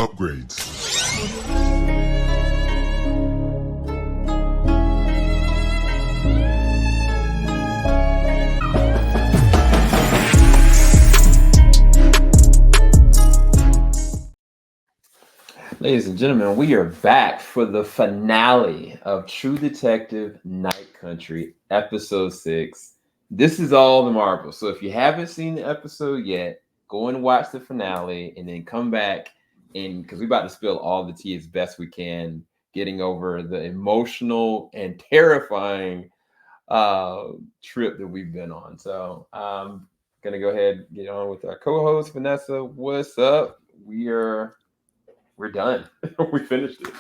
Upgrades. Ladies and gentlemen, we are back for the finale of True Detective Night Country, episode 6. This is all the marbles. So if you haven't seen the episode yet, go and watch the finale and then come back, and because we're about to spill all the tea as best we can, getting over the emotional and terrifying trip that we've been on. So I'm gonna go ahead and get on with our co-host Vanessa. What's up? We're done. We finished it.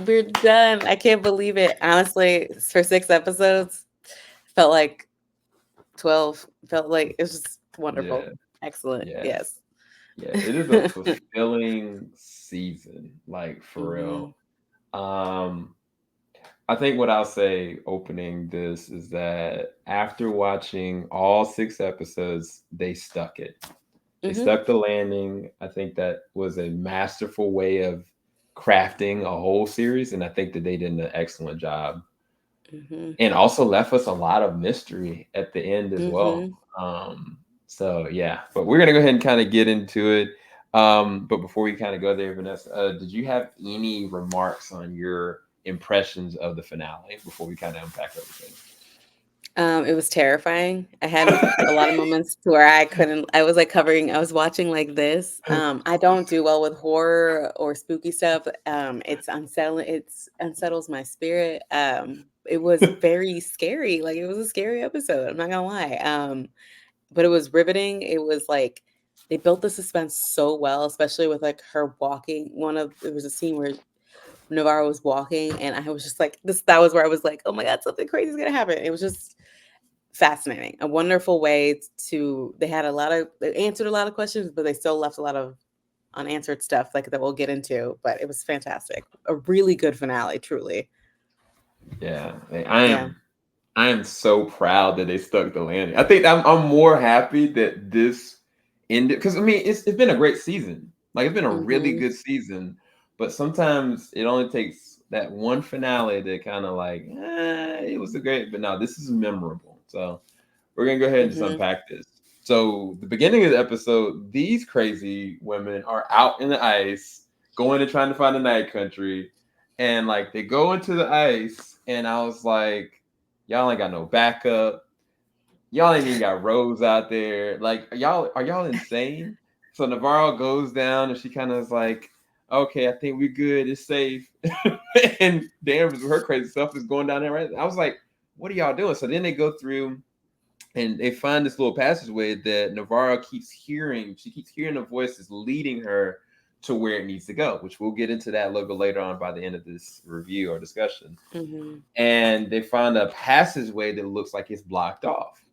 We're done. I can't believe it. Honestly, for 6 episodes, felt like 12. Felt like it was just wonderful. Yeah. Excellent. Yes. Yeah, it is a fulfilling season, like for real. I think what I'll say opening this is that after watching all 6 episodes, they stuck it. They stuck the landing. I think that was a masterful way of crafting a whole series, and I think that they did an excellent job. And also left us a lot of mystery at the end as well. So yeah, but we're gonna go ahead and kind of get into it. But before we kind of go there, Vanessa, did you have any remarks on your impressions of the finale before we kind of unpack everything? It was terrifying. I had a lot of moments to where I was watching like this. I don't do well with horror or spooky stuff. It unsettles my spirit. It was very scary. Like, it was a scary episode. I'm not gonna lie. But it was riveting. It was like they built the suspense so well, especially with like her walking. There was a scene where Navarro was walking, and I was just like, that was where I was like, oh my God, something crazy is gonna happen. It was just fascinating. A wonderful way they answered a lot of questions, but they still left a lot of unanswered stuff like that we'll get into. But it was fantastic. A really good finale, truly. Yeah, I am so proud that they stuck the landing. I think I'm more happy that this ended, because I mean it's been a great season. Like, it's been a really good season, but sometimes it only takes that one finale to kind of like, it was a great, but no, this is memorable. So we're gonna go ahead and just unpack this. So the beginning of the episode, these crazy women are out in the ice, going and trying to find the night country, and like they go into the ice, and I was like, y'all ain't got no backup. Y'all ain't even got Rose out there. Like, are y'all insane? So Navarro goes down, and she kind of is like, okay, I think we're good. It's safe. And Danvers, with her crazy stuff, is going down there. Right? I was like, what are y'all doing? So then they go through, and they find this little passageway that Navarro keeps hearing. She keeps hearing the voices leading her to where it needs to go, which we'll get into that a little bit later on by the end of this review or discussion. And they find a passageway that looks like it's blocked off.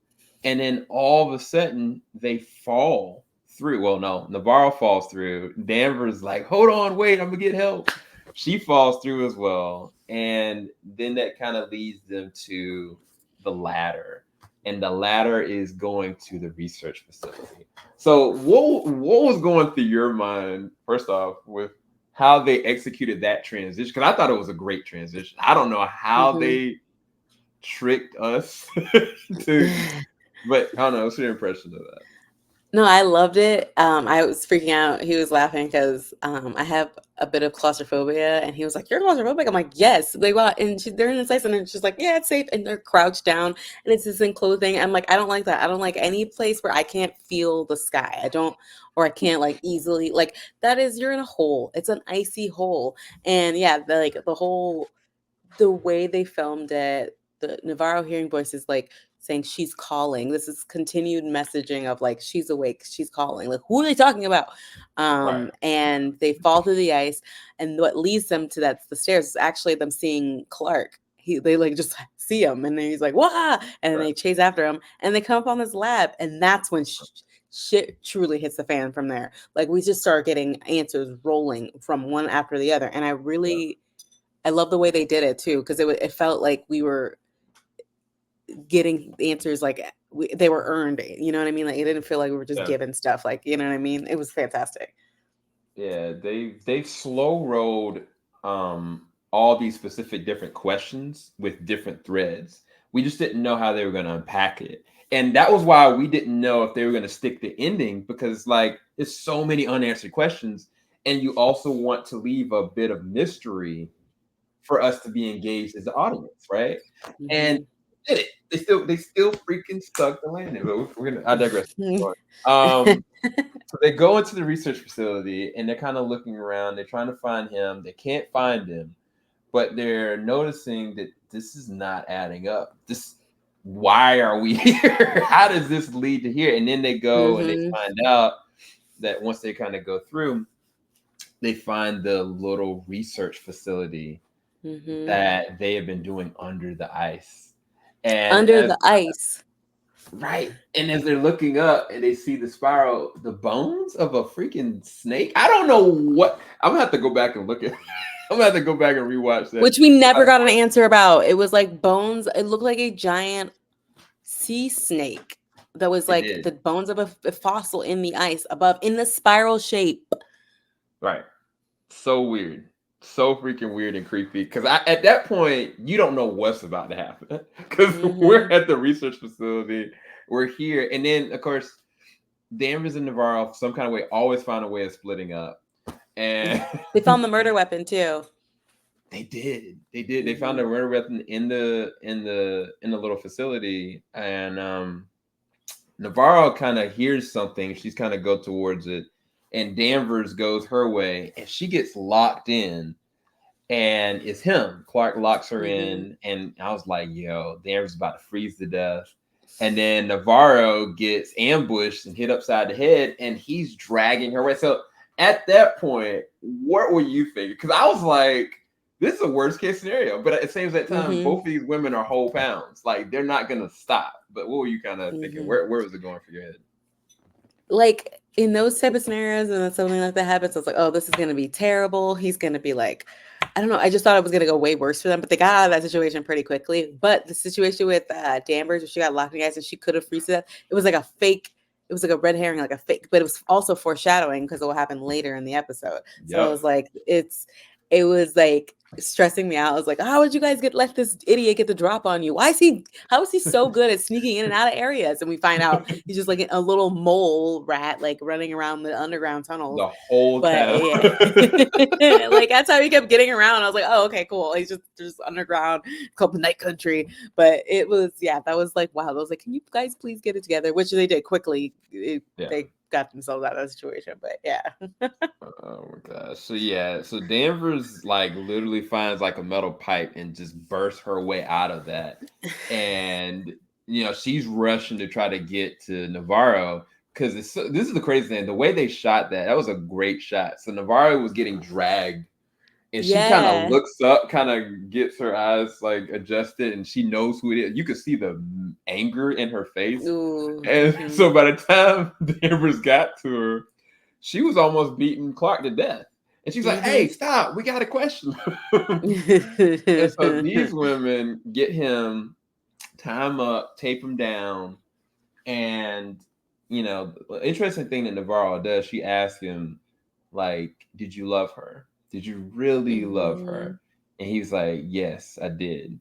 And then all of a sudden they fall through. Well, no, Navarro falls through. Danvers like, hold on, wait, I'm gonna get help. She falls through as well. And then that kind of leads them to the ladder. And the ladder is going to the research facility. So what was going through your mind, first off, with how they executed that transition? Because I thought it was a great transition. I don't know how they tricked us but I don't know. What's your impression of that? No, I loved it. I was freaking out. He was laughing because I have a bit of claustrophobia, and he was like, "You're claustrophobic?" I'm like, "Yes." They go out, and they're in the place, and she's like, "Yeah, it's safe." And they're crouched down, and it's this enclosed thing. I'm like, I don't like that. I don't like any place where I can't feel the sky. Or I can't like easily like that. You're in a hole. It's an icy hole, and yeah, the way they filmed it, the Navarro hearing voices like saying she's calling. This is continued messaging of like she's awake, she's calling. Like, who are they talking about? And they fall through the ice, and what leads them to the stairs is actually them seeing Clark. They like just see him, and then he's like, "Wah!" And then they chase after him, and they come up on this lab, and that's when shit truly hits the fan from there. Like, we just start getting answers rolling from one after the other, and I love the way they did it too, because it felt like we were getting answers like they were earned. You know what I mean? Like, it didn't feel like we were just given stuff. Like, you know what I mean? It was fantastic. Yeah, they slow rolled all these specific different questions with different threads. We just didn't know how they were going to unpack it. And that was why we didn't know if they were going to stick the ending, because like there's so many unanswered questions, and you also want to leave a bit of mystery for us to be engaged as the audience, right? And Mm-hmm. did it. They still freaking stuck the landing. But we're gonna I digress. Um so they go into the research facility and they're kind of looking around. They're trying to find him. They can't find him, but they're noticing that this is not adding up. This, why are we here? How does this lead to here? And then they go and they Mm-hmm. find out that once they kind of go through, they find the little research facility Mm-hmm. that they have been doing under the ice. And Under as the ice. right, and as they're looking up and they see the spiral, the bones of a freaking snake. I don't know what. I'm gonna have to go back and look at. I'm gonna have to go back and rewatch that. Which we never got an answer about. It was like bones. It looked like a giant sea snake that was It like did. the bones of a fossil in the ice above in the spiral shape. Right. So weird. So freaking weird and creepy. Because at that point, you don't know what's about to happen. Because we're Mm-hmm. at the research facility. We're here. And then, of course, Danvers and Navarro, some kind of way, always find a way of splitting up. And They found the murder weapon too. they did. They did. They found Mm-hmm. a murder weapon in the little facility. And Navarro kind of hears something. She's kind of go towards it. And Danvers goes her way. And she gets locked in, and it's him. Clark locks her Mm-hmm. in, and I was like, "Yo, Danvers is about to freeze to death." And then Navarro gets ambushed and hit upside the head, and he's dragging her away. So at that point, what were you thinking? Because I was like, "This is a worst case scenario," but at the same time, Mm-hmm. both of these women are whole pounds. Like they're not gonna stop. But what were you kind of thinking? Mm-hmm. Where was it going for your head? Like in those type of scenarios, and then something like that happens, I was like, oh, this is gonna be terrible. He's gonna be like, I don't know. I just thought it was gonna go way worse for them, but they got out of that situation pretty quickly. But the situation with Danvers, where she got locked in the ice and she could have freezed to death, it was like a fake. It was like a red herring, like a fake, but it was also foreshadowing because of what happened later in the episode. So it Yep. was like it was like stressing me out. I was like, how would you guys let this idiot get the drop on you? How is he so good at sneaking in and out of areas? And we find out he's just like a little mole rat, like running around the underground tunnels. The whole But time. yeah, like that's how he kept getting around. I was like, oh, okay, cool. He's just underground, called the Night Country. But it was, yeah, that was like, wow. I was like, can you guys please get it together? Which they did quickly. Yeah. They got themselves out of that situation. But yeah. Oh my gosh. So yeah, so Danvers like literally finds like a metal pipe and just bursts her way out of that. And she's rushing to try to get to Navarro because this is the crazy thing. The way they shot that was a great shot. So Navarro was getting dragged and she kind of Yeah. looks up, kind of gets her eyes like adjusted, and she knows who it is. You could see the anger in her face. Ooh. And Mm-hmm. so by the time Danvers got to her, she was almost beating Clark to death. And she's like, hey, stop. We got a question. And so these women get him, tie him up, tape him down. And, the interesting thing that Navarro does, she asks him, like, did you love her? Did you really love Mm-hmm. her? And he's like, yes, I did.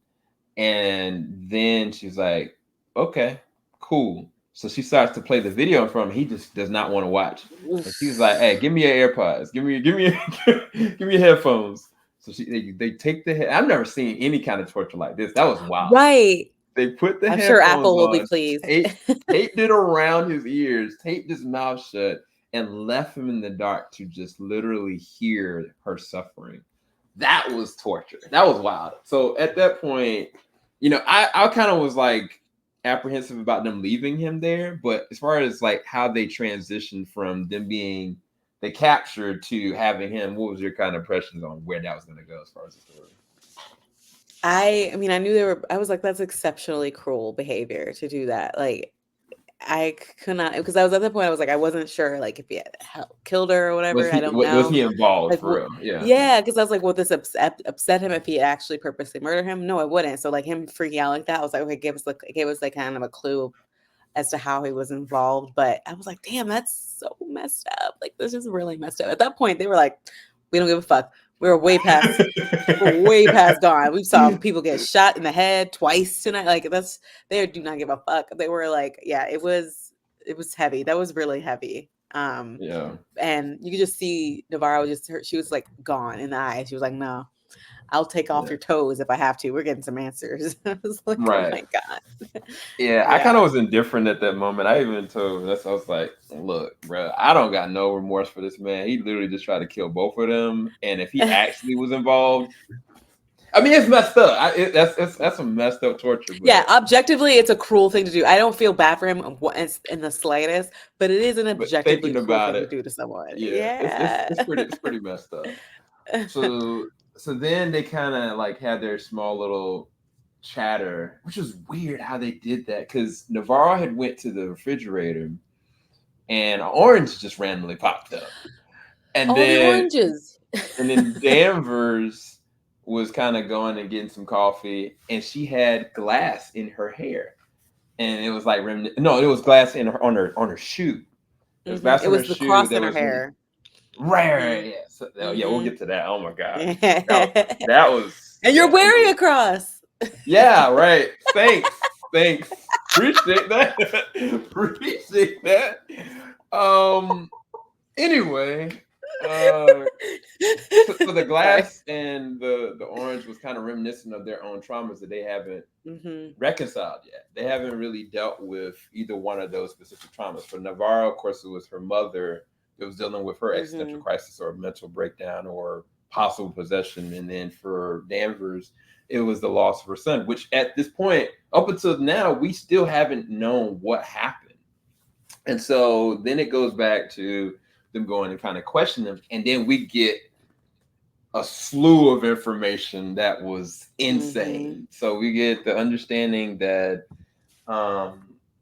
And then she's like, okay, cool. So she starts to play the video in front of him. He just does not want to watch. And she's like, hey, give me your AirPods. Give me give me your headphones. So they take the head. I've never seen any kind of torture like this. That was wild. Right. They put the I'm sure headphones Apple will be on, pleased. taped it around his ears, taped his mouth shut, and left him in the dark to just literally hear her suffering. That was torture. That was wild. So at that point, I kind of was like apprehensive about them leaving him there. But as far as like how they transitioned from them being they captured to having him, what was your kind of impressions on where that was going to go as far as the story? I mean, I knew I was like, that's exceptionally cruel behavior to do that. Like, I could not, because I was at the point I was like, I wasn't sure, like, if he had killed her or whatever. I don't Was know. he involved Like, for real? Yeah. yeah, because I was like, would this upset him if he actually purposely murdered him? No, it wouldn't. So like him freaking out like that, I was like, okay, it gave us like kind of a clue as to how he was involved. But I was like, damn, that's so messed up. Like, this is really messed up. At that point, they were like, we don't give a fuck. We were way past gone. We saw people get shot in the head twice tonight. Like, they do not give a fuck. They were like, yeah, it was heavy. That was really heavy. Yeah. And you could just see Navarro she was like gone in the eye. She was like, no, I'll take off your toes if I have to. We're getting some answers. I was like, oh Right. my God. Yeah, I kind of was indifferent at that moment. I even told Vanessa, I was like, look, bro, I don't got no remorse for this man. He literally just tried to kill both of them. And if he actually was involved, I mean, it's messed up. That's some messed up torture. But yeah, objectively, it's a cruel thing to do. I don't feel bad for him in the slightest, but it is an objectively thinking cruel about thing to it, do to someone. yeah, Yeah. it's pretty messed up. So then they kind of like had their small little chatter, which was weird how they did that, because Navarro had went to the refrigerator and an orange just randomly popped up, and All the then oranges. Danvers was kind of going and getting some coffee, and she had glass in her hair, and it was like no, it was glass in her on her shoe. It was glass It in her was the shoe. cross There in her was hair. right. Yeah, so, yeah, we'll get to that. Oh my god, that was And you're yeah. wearing a cross. Yeah, right. Thanks. Appreciate that. Appreciate that. Anyway, so the Sorry. glass and the orange was kind of reminiscent of their own traumas that they haven't reconciled yet. They haven't really dealt with either one of those specific traumas. For Navarro, of course, it was her mother that was dealing with her existential crisis or mental breakdown or possible possession, and then for Danvers, it was the loss of her son, which at this point, up until now, we still haven't known what happened. And so then it goes back to them going and kind of question them. And then we get a slew of information that was insane. So we get the understanding that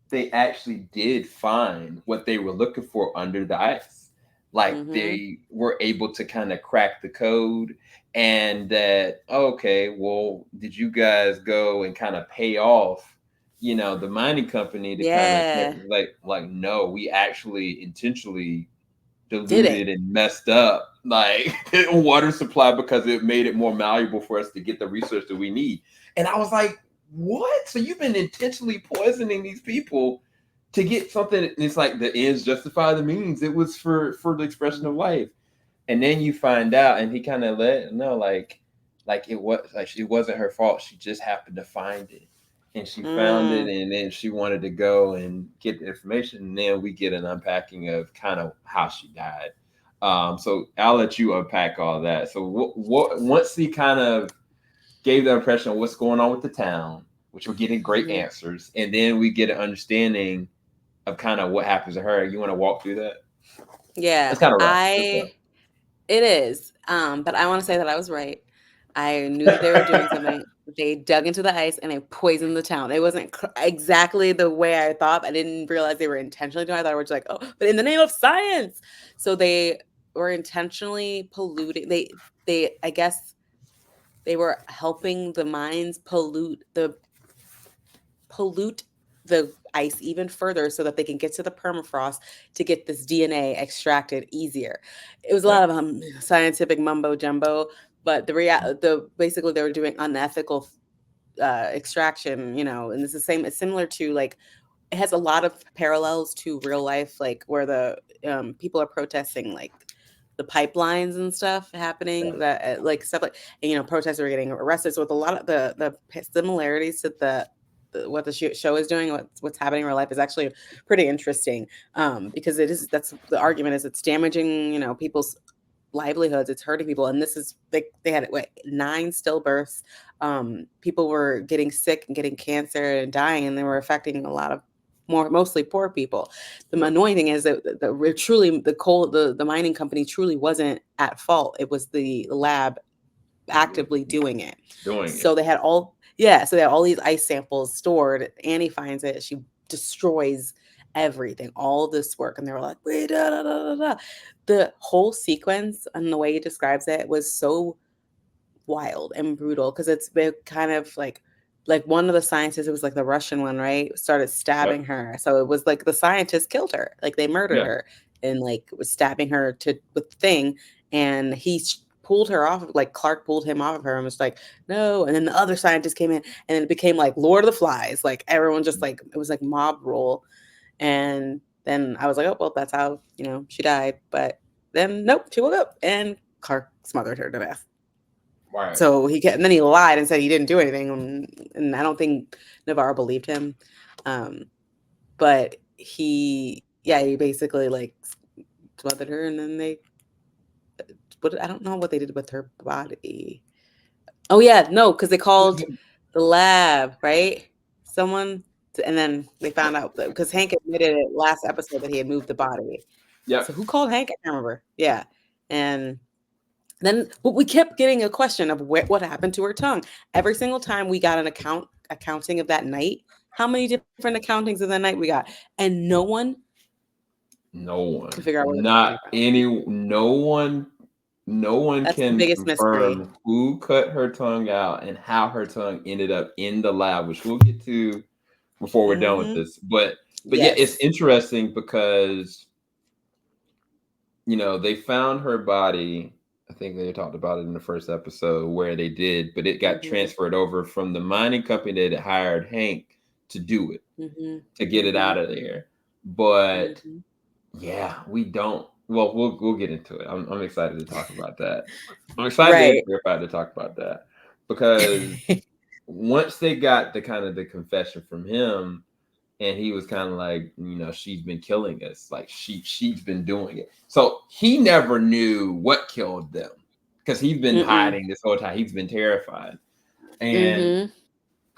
they actually did find what they were looking for under the ice. Like they were able to kind of crack the code, and that, okay, well, did you guys go and kind of pay off, the mining company to kind of like, no, we actually intentionally diluted and messed up like water supply because it made it more malleable for us to get the research that we need. And I was like, what? So you've been intentionally poisoning these people to get something? It's like the ends justify the means. It was for the expression of life. And then you find out, and he kind of let know, like it was like it wasn't her fault. She just happened to find it, and she found it, and then she wanted to go and get the information. And then we get an unpacking of kind of how she died. So I'll let you unpack all that. So what once he kind of gave the impression of what's going on with the town, which we're getting great answers, and then we get an understanding of kind of what happens to her. You want to walk through that? Yeah, it's kind of rough. It is. But I want to say that I was right. I knew that they were doing something. They dug into the ice and they poisoned the town. It wasn't exactly the way I thought. I didn't realize they were intentionally doing it. I thought it was like, oh, but in the name of science. So they were intentionally polluting. I guess they were helping the mines pollute the ice even further so that they can get to the permafrost to get this DNA extracted easier. It was a lot of scientific mumbo jumbo, but basically they were doing unethical extraction, and this is it's similar to like, it has a lot of parallels to real life, like where the people are protesting like the pipelines and stuff happening, that like stuff like, and, protesters are getting arrested. So with a lot of the similarities to what the show is doing, what's happening in real life is actually pretty interesting, because that's the argument is it's damaging, people's livelihoods, it's hurting people. And this is they had 9 stillbirths. People were getting sick and getting cancer and dying, and they were affecting a lot of mostly poor people. The annoying thing is that the mining company truly wasn't at fault. It was the lab actively doing it. So they had all these ice samples stored. Annie finds it. She destroys everything, all this work. And they were like, wait, da, da, da, da. The whole sequence and the way he describes it was so wild and brutal, because it's been kind of like like one of the scientists, it was like the Russian one, right? Started stabbing her. So it was like the scientist killed her. Like they murdered her and like was stabbing her with the thing. And he pulled her off, like Clark pulled him off of her and was like, no. And then the other scientist came in and then it became like Lord of the Flies. Like everyone just like, it was like mob rule. And then I was like, oh, well, that's how, she died. But then nope, she woke up and Clark smothered her to death. Right. So and then he lied and said he didn't do anything, and I don't think Navarro believed him. But he basically like smothered her, and then I don't know what they did with her body. Oh yeah, no, because they called the lab, right? Someone, and then they found out because Hank admitted it last episode that he had moved the body. Yeah. So who called Hank? I can't remember. Yeah, and then, but we kept getting a question of what happened to her tongue. Every single time we got an accounting of that night, how many different accountings of that night we got, and no one could figure out where no one That's can the biggest confirm mystery. who cut her tongue out and how her tongue ended up in the lab, which we'll get to before we're done with this. But yeah, it's interesting because they found her body. I think they talked about it in the first episode where they did, but it got transferred over from the mining company that hired Hank to do it, to get it out of there. But yeah, we don't. Well, we'll get into it. I'm excited to talk about that. I'm excited and terrified to talk about that because once they got the kind of the confession from him, and he was kind of like, she's been killing us, like she's been doing it. So he never knew what killed them because he's been hiding this whole time. He's been terrified, and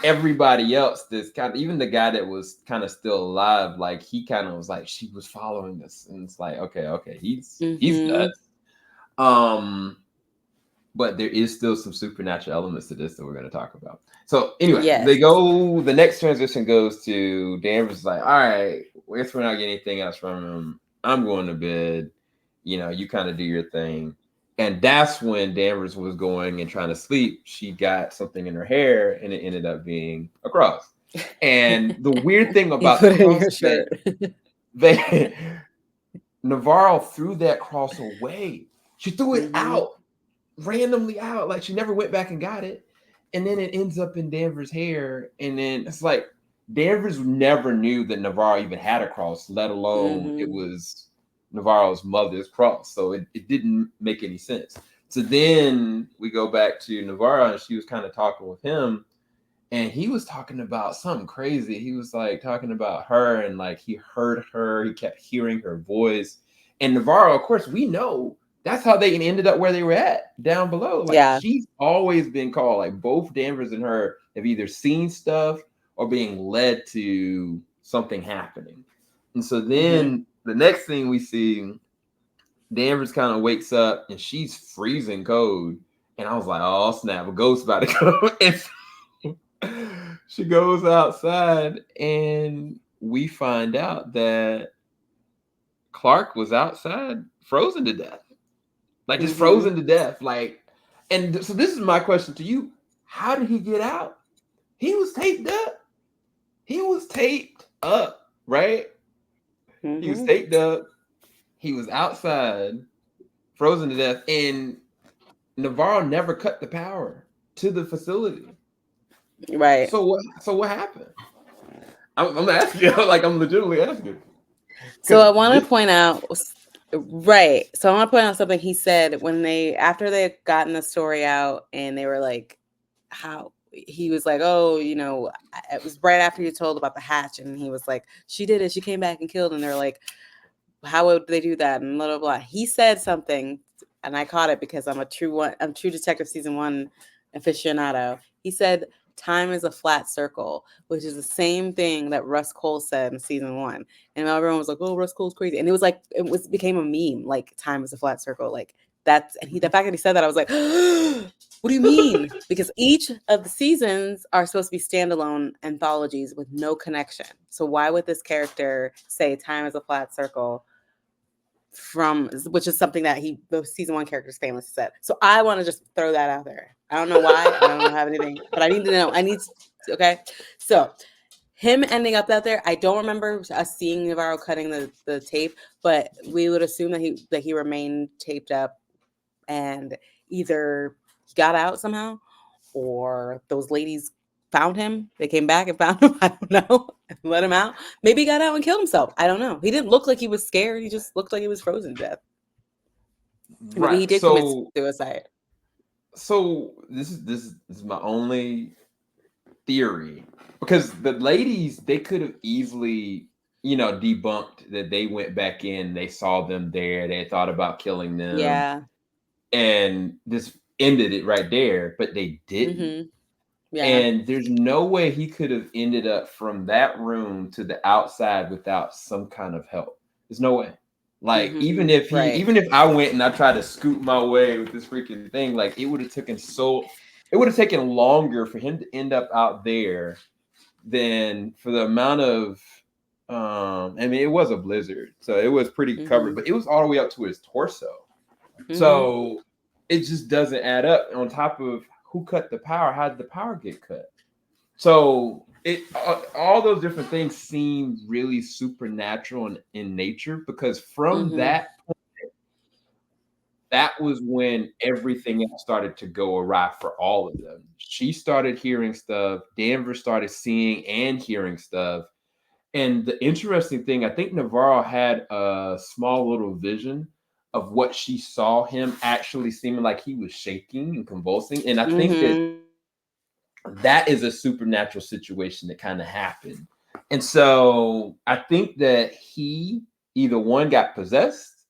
everybody else, this kind of, even the guy that was kind of still alive, like he kind of was like, she was following us, and it's like, okay, he's nuts. But there is still some supernatural elements to this that we're going to talk about. So anyway, the next transition goes to Danvers like, all right, if we're not getting anything else from him, I'm going to bed. You kind of do your thing. And that's when Danvers was going and trying to sleep. She got something in her hair and it ended up being a cross. And the weird thing about the cross that Navarro threw that cross away. She threw it out. Randomly out, like she never went back and got it, and then it ends up in Danvers' hair, and then it's like Danvers never knew that Navarro even had a cross, let alone it was Navarro's mother's cross, so it didn't make any sense. So then we go back to Navarro, and she was kind of talking with him, and he was talking about something crazy. He was like talking about her, and like he heard her, he kept hearing her voice, and Navarro, of course, we know. That's how they ended up where they were at down below. Like she's always been called. Like both Danvers and her have either seen stuff or being led to something happening. And so then the next thing we see, Danvers kind of wakes up and she's freezing cold. And I was like, oh snap, a ghost about to come. And she goes outside and we find out that Clark was outside frozen to death. Like just frozen to death. Like, and so this is my question to you. How did he get out? He was taped up. Right? He was taped up. He was outside, frozen to death. And Navarro never cut the power to the facility. Right. So what happened? I'm asking, like I'm legitimately asking. So I want to point out Right. So I want to point out something he said after they had gotten the story out and they were like, how he was like, oh, it was right after you told about the hatch. And he was like, she did it. She came back and killed. And they're like, how would they do that? And blah, blah, blah. He said something and I caught it because I'm True Detective season 1 aficionado. He said, time is a flat circle, which is the same thing that Russ Cole said in season 1. And everyone was like, oh, Russ Cole's crazy. And it was like, became a meme, like time is a flat circle. Like the fact that he said that, I was like, what do you mean? Because each of the seasons are supposed to be standalone anthologies with no connection. So why would this character say time is a flat circle which is something that the season 1 characters famously said. So I want to just throw that out there. I don't know why. I don't have anything, but I need to know. Okay, so him ending up out there, I don't remember us seeing Navarro cutting the tape, but we would assume that he remained taped up and either got out somehow or those ladies found him. They came back and found him. I don't know. Let him out. Maybe he got out and killed himself. I don't know. He didn't look like he was scared. He just looked like he was frozen to death. Maybe he Right. did commit suicide. So this is my only theory, because the ladies, they could have easily, debunked that they went back in, they saw them there, they thought about killing them, Yeah. and this ended it right there, but they didn't. Mm-hmm. Yeah. And there's no way he could have ended up from that room to the outside without some kind of help. There's no way. Like, even if I went and I tried to scoop my way with this freaking thing, like, it would have taken longer for him to end up out there than for the amount of I mean, it was a blizzard, so it was pretty covered, but it was all the way up to his torso. So it just doesn't add up. On top of who cut the power, how did the power get cut? So all those different things seem really supernatural in nature, because from that point, that was when everything else started to go awry for all of them. She started hearing stuff. Danvers started seeing and hearing stuff. And the interesting thing, I think Navarro had a small little vision of what she saw him actually seeming like he was shaking and convulsing. And I think that is a supernatural situation that kind of happened. And so I think that he either one got possessed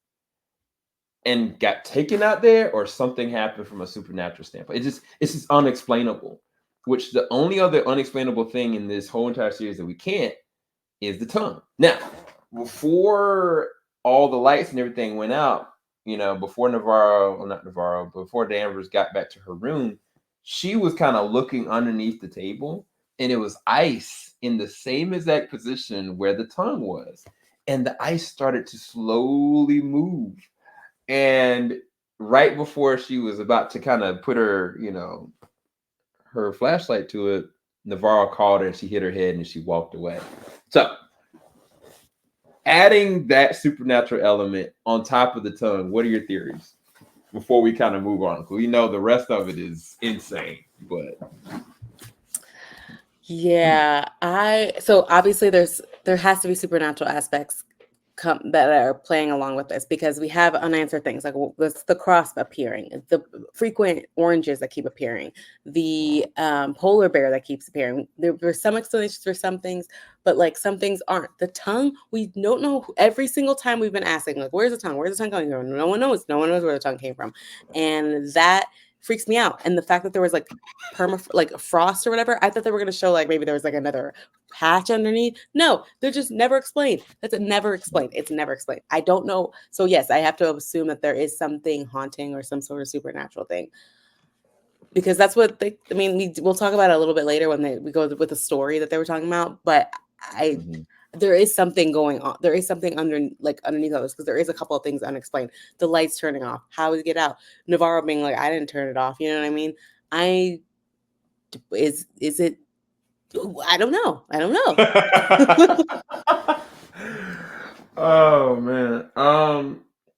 and got taken out there, or something happened from a supernatural standpoint. It's just unexplainable, which the only other unexplainable thing in this whole entire series that we can't is the tongue. Now, before all the lights and everything went out, before before Danvers got back to her room, she was kind of looking underneath the table, and it was ice in the same exact position where the tongue was. And the ice started to slowly move. And right before she was about to kind of put her, her flashlight to it, Navarro called her and she hit her head and she walked away. So, adding that supernatural element on top of the tongue, what are your theories before we kind of move on? We know the rest of it is insane, but yeah, so obviously there has to be supernatural aspects that are playing along with this, because we have unanswered things like the cross appearing, the frequent oranges that keep appearing, the polar bear that keeps appearing. There's some explanations for some things, but like some things aren't. The tongue, we don't know. Every single time we've been asking, like, where's the tongue? Where's the tongue coming from? No one knows. No one knows where the tongue came from, and that freaks me out. And the fact that there was like frost or whatever, I thought they were going to show like maybe there was like another patch underneath. No, they're just never explained. That's never explained. It's never explained. I don't know. So yes, I have to assume that there is something haunting or some sort of supernatural thing, because that's what we'll talk about it a little bit later when we go with the story that they were talking about. But there is something going on. There is something underneath all this, because there is a couple of things unexplained. The lights turning off. How did it get out? Navarro being like, I didn't turn it off. You know what I mean? Is it? I don't know. Oh man.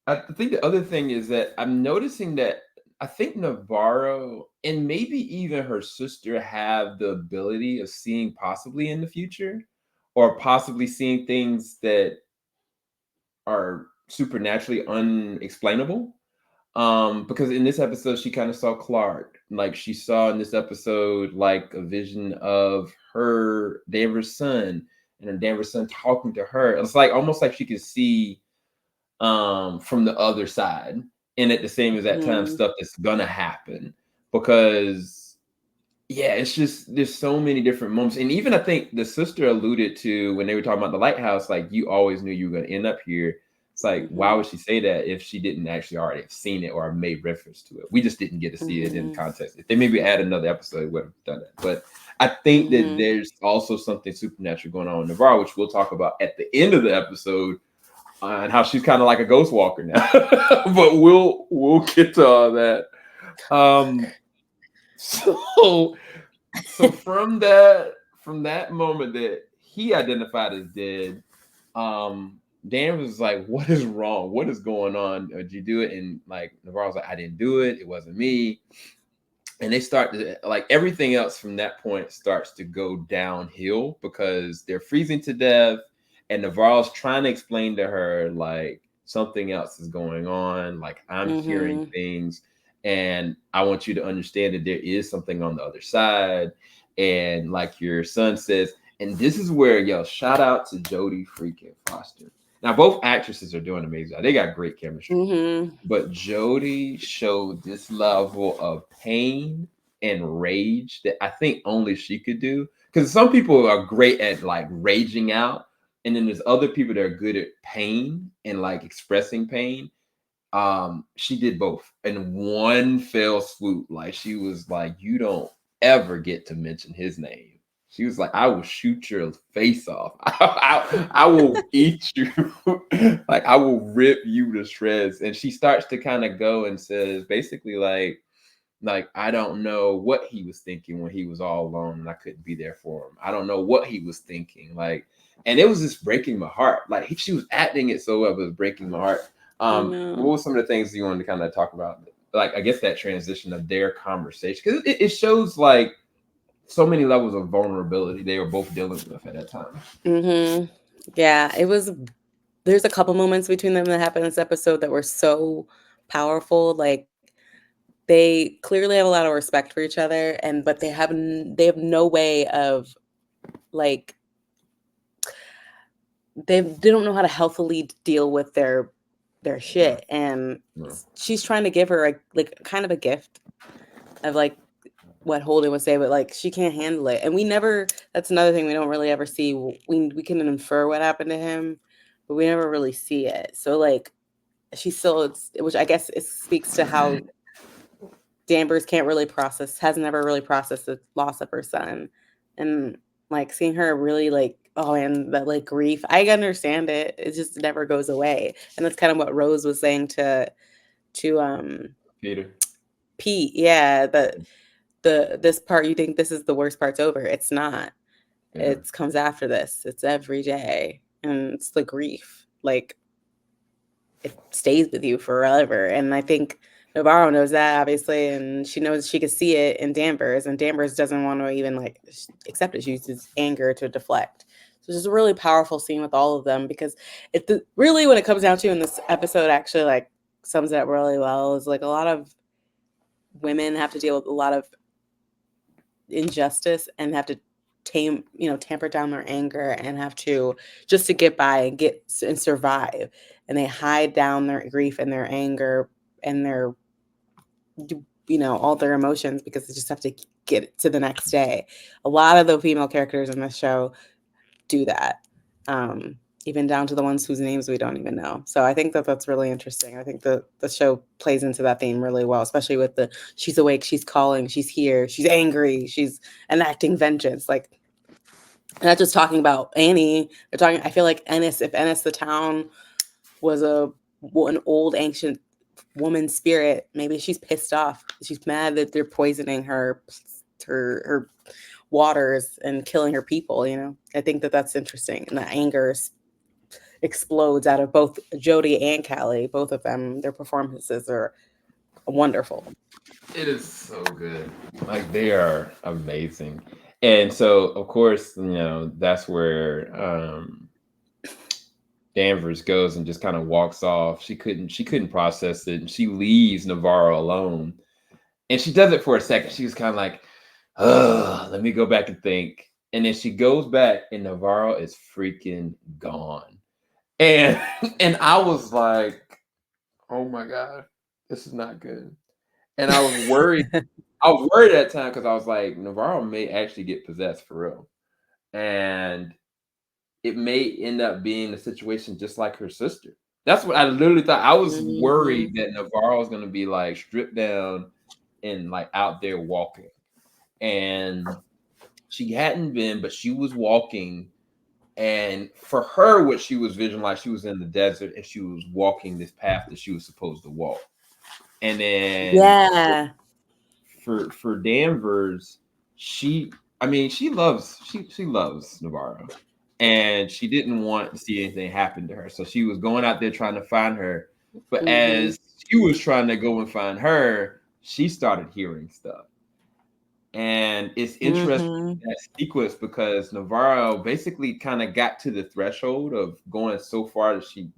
I think the other thing is that I'm noticing that I think Navarro and maybe even her sister have the ability of seeing possibly in the future, or possibly seeing things that are supernaturally unexplainable. Because in this episode, she kind of saw Clark. Like, she saw in this episode, like, a vision of her Danvers' son, and her Danvers' son talking to her. It's like almost like she could see from the other side, and at the same exact time, stuff that's gonna happen. Because it's just there's so many different moments. And even I think the sister alluded to, when they were talking about the lighthouse, like, you always knew you were gonna end up here. It's like, why would she say that if she didn't actually already have seen it or made reference to it? We just didn't get to see it in context. If they maybe add another episode, we would have done that. But I think that there's also something supernatural going on with Navarro, which we'll talk about at the end of the episode, and how she's kind of like a ghost walker now. But we'll get to all that. So so from that moment that he identified as dead, Dan was like, "What is wrong? What is going on? Did you do it?" And like Navarro was like, "I didn't do it. It wasn't me." And they start to like everything else from that point starts to go downhill because they're freezing to death, and Navarro's trying to explain to her like something else is going on. Like I'm hearing Mm-hmm. things, and I want you to understand that there is something on the other side. And like your son says, and this is where shout out to Jodie freaking Foster. Now both actresses are doing amazing. They got great chemistry. Mm-hmm. But Jodie showed this level of pain and rage that I think only she could do. Because some people are great at like raging out, and then there's other people that are good at pain and like expressing pain. She did both in one fell swoop. Like she was like, "You don't ever get to mention his name." She was like, "I will shoot your face off. I will eat you. Like I will rip you to shreds." And she starts to kind of go and says, basically, like I don't know what he was thinking when he was all alone and I couldn't be there for him. I don't know what he was thinking. Like, and it was just breaking my heart. Like she was acting it so well, it was breaking my heart. What were some of the things you wanted to kind of talk about? Like, I guess that transition of their conversation, because it shows like so many levels of vulnerability they were both dealing with at that time. Mm-hmm. Yeah, it was. There's a couple moments between them that happened in this episode that were so powerful. Like they clearly have a lot of respect for each other, and but they have no way of like they don't know how to healthily deal with their shit. And she's trying to give her like kind of a gift of like what Holden would say, but like she can't handle it. And we never. That's another thing we don't really ever see. We can infer what happened to him, but we never really see it. So like she still, which I guess it speaks to how Danvers has never really processed the loss of her son, and like seeing her really like, oh man, that like grief. I understand it. It just never goes away, and that's kind of what Rose was saying to Peter. Pete. Yeah, this part, you think this is the worst part's over. It's not. Yeah. It comes after this. It's every day, and it's the grief. Like it stays with you forever. And I think Navarro knows that obviously, and she knows she could see it in Danvers, and Danvers doesn't want to even like accept it. She uses anger to deflect. So it's just a really powerful scene with all of them because really what it comes down to in this episode actually like sums it up really well is like a lot of women have to deal with a lot of injustice and have to tamper down their anger and have to just to get by and survive, and they hide down their grief and their anger and their all their emotions because they just have to get to the next day. A lot of the female characters in this show do that, even down to the ones whose names we don't even know. So I think that that's really interesting. I think the show plays into that theme really well, especially with the she's awake, she's calling, she's here, she's angry, she's enacting vengeance. Like, not just talking about Annie. They're talking. I feel like Ennis. If Ennis the town was an old ancient woman spirit, maybe she's pissed off. She's mad that they're poisoning her waters and killing her people. I think that that's interesting, and that anger explodes out of both Jodie and Callie. Both of them, their performances are wonderful. It is so good. Like they are amazing. And so of course, that's where Danvers goes and just kind of walks off. She couldn't process it, and she leaves Navarro alone. And she does it for a second. She was kind of like, "Oh, let me go back and think." And then she goes back, and Navarro is freaking gone. And and I was like, "Oh my god, this is not good." And I was worried. I was worried at that time because I was like, Navarro may actually get possessed for real, and it may end up being a situation just like her sister. That's what I literally thought. I was Mhm. worried that Navarro was going to be like stripped down and like out there walking, and she hadn't been, but she was walking. And for her, what she was visualizing, she was in the desert and she was walking this path that she was supposed to walk. And then Yeah. for Danvers, she, I mean, she loves Navarro, and she didn't want to see anything happen to her. So she was going out there trying to find her. But Mhm. as she was trying to go and find her, she started hearing stuff. And it's interesting Mhm. that sequence because Navarro basically kind of got to the threshold of going so far that she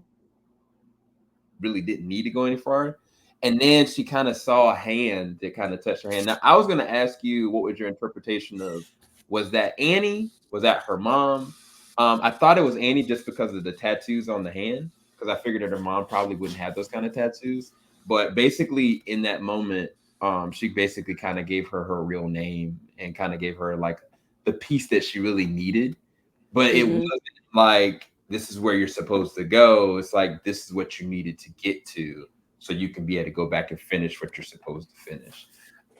really didn't need to go any farther. And then she kind of saw a hand that kind of touched her hand. Now, I was going to ask you, what was your interpretation of, was that Annie? Was that her mom? I thought it was Annie just because of the tattoos on the hand, because I figured that her mom probably wouldn't have those kind of tattoos. But basically, in that moment, she basically kind of gave her real name and kind of gave her like the piece that she really needed, but it Mhm. wasn't like this is where you're supposed to go. It's like this is what you needed to get to so you can be able to go back and finish what you're supposed to finish.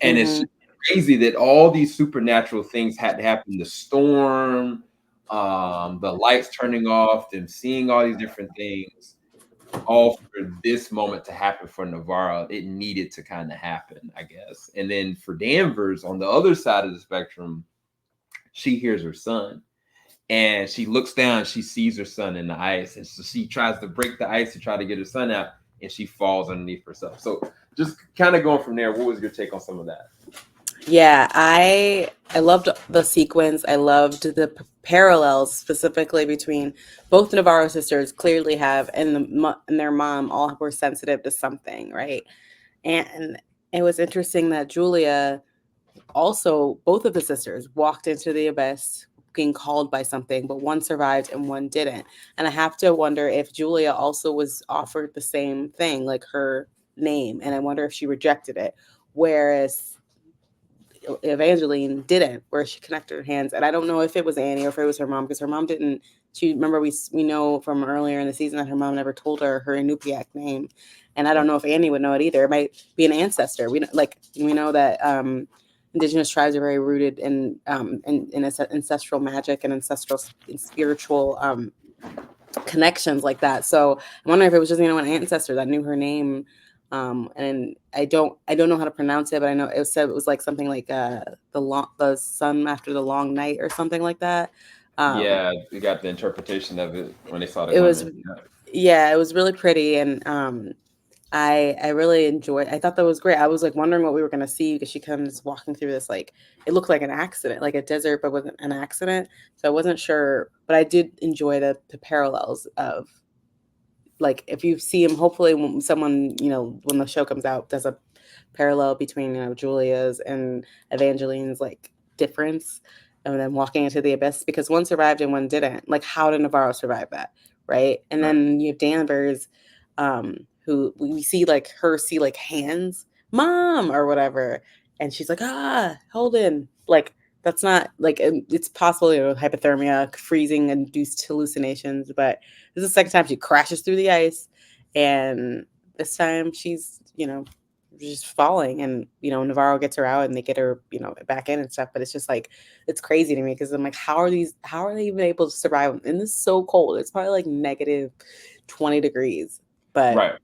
And it's Mhm. just crazy that all these supernatural things had to happen. The storm, the lights turning off, them seeing all these different things, all for this moment to happen for Navarro. It needed to kind of happen, I guess. And then for Danvers on the other side of the spectrum, she hears her son and she looks down, she sees her son in the ice, and so she tries to break the ice to try to get her son out, and she falls underneath herself. So just kind of going from there, what was your take on some of that? Yeah, I loved the sequence. I loved the parallels specifically between both Navarro sisters clearly have and their mom all were sensitive to something, right? And it was interesting that Julia also both of the sisters walked into the abyss being called by something, but one survived and one didn't. And I have to wonder if Julia also was offered the same thing, like her name, and I wonder if she rejected it. Whereas Evangeline didn't, where she connected her hands. And I don't know if it was Annie or if it was her mom, because her mom didn't. She remember we know from earlier in the season that her mom never told her Inupiaq name, and I don't know if Annie would know it either. It might be an ancestor. We know that indigenous tribes are very rooted in ancestral magic and ancestral and spiritual connections like that. So I wonder if it was just an ancestor that knew her name. And I don't know how to pronounce it, but I know it said it was like something like the sun after the long night or something like that. Um, Yeah, we got the interpretation of it when they saw the it was women. Yeah. yeah, it was really pretty, and I really enjoyed. I thought that was great. I was like wondering what we were gonna see because she comes walking through this like it looked like an accident, like a desert, but wasn't an accident. So I wasn't sure, but I did enjoy the parallels of like if you see him. Hopefully, when someone when the show comes out, does a parallel between Julia's and Evangeline's like difference, and then walking into the abyss because one survived and one didn't. Like, how did Navarro survive that, right? And Right. then you have Danvers, who we see like her see like hands, mom or whatever, and she's like Holden, like. That's not like it's possible, hypothermia, freezing induced hallucinations, but this is the second time she crashes through the ice, and this time she's just falling, and Navarro gets her out and they get her back in and stuff. But it's just like it's crazy to me because I'm like, how are they even able to survive? And this is so cold. It's probably like negative 20 degrees, but Right.